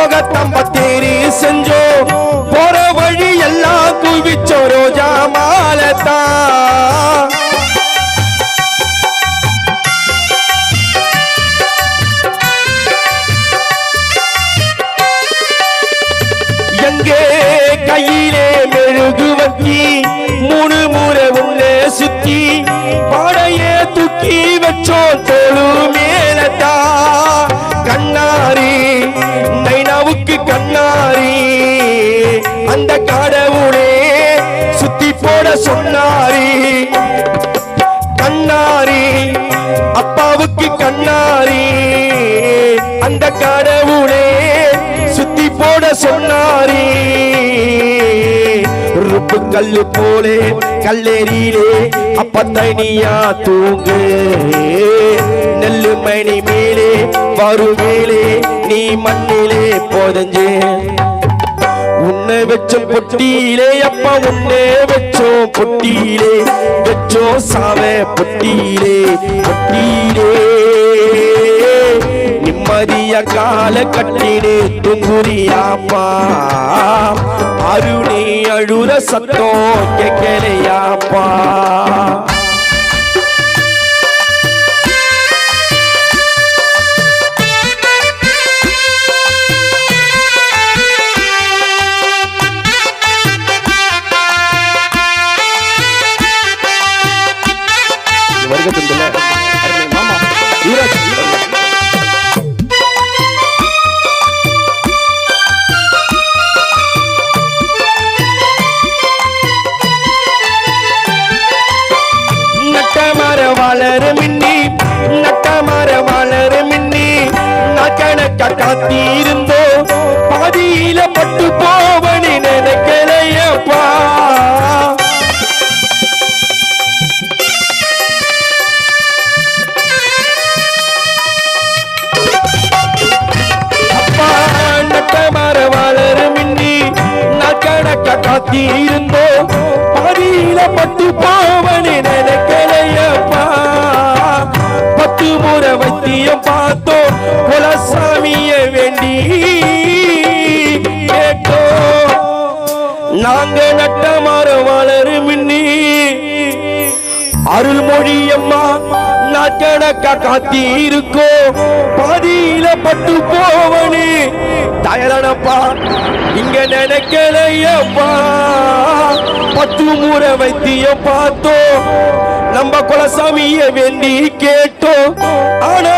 போகத்தம்பத்தேரி செஞ்சோம் போற வழி எல்லாம் குவிச்சோ ரோஜா மாலத்தான் எங்கே கையிலே மெழுகு வக்கி மூணு முறை உன்னே சுத்தி பாடையே தூக்கி வச்சோம் தோளு மேலத்தா கண்ணாரி நைனாவுக்கு கண்ணாரி அந்த கடவுளே சுத்தி போட சொன்னாரி கண்ணாரி அப்பாவுக்கு கண்ணாரி அந்த கடவுளே சுத்தி போட சொன்னாரி ருப்பு கல்லு போலே கல்லேரியிலே அப்ப தனியா தூங்கு நெல்லு மணி மேலே வருவேலே நீ மண்ணிலே போதஞ்சே உன்னை வச்ச பொட்டியிலே அப்பா உன்னை வச்சோம் பொட்டியிலே வச்சோம் சாவே பொட்டியிலே பொட்டியிலே நிம்மதிய கால கட்டினே துங்குறியாப்பா அருணி அழுற சத்தம் கேட்கலையாப்பா மாமா நட்டமர வளர மின்னி நட்டமர வளர மின்னி நக்கணக்க காத்திருந்தோ பாதியில பட்டு போவனி நினைக்கலையப்பா காத்திருந்தோ பாதியில பட்டு போவனி நினைக்கலையப்பா பத்து முறை வைத்தியம் பார்த்தோம் குலசாமிய வேண்டி கேட்டோ நாங்க நட்ட மரம் வளரு மின்னி அருள்மொழியம்மா நாட்கணக்கா காத்திருக்கோ பாதியில பட்டு போவனி தயலனப்பா இங்க நினைக்கலையப்பா பத்து முறை வைத்தியம் பார்த்தோம் நம்ம குலசாமிய வேண்டி கேட்டோம் ஆனா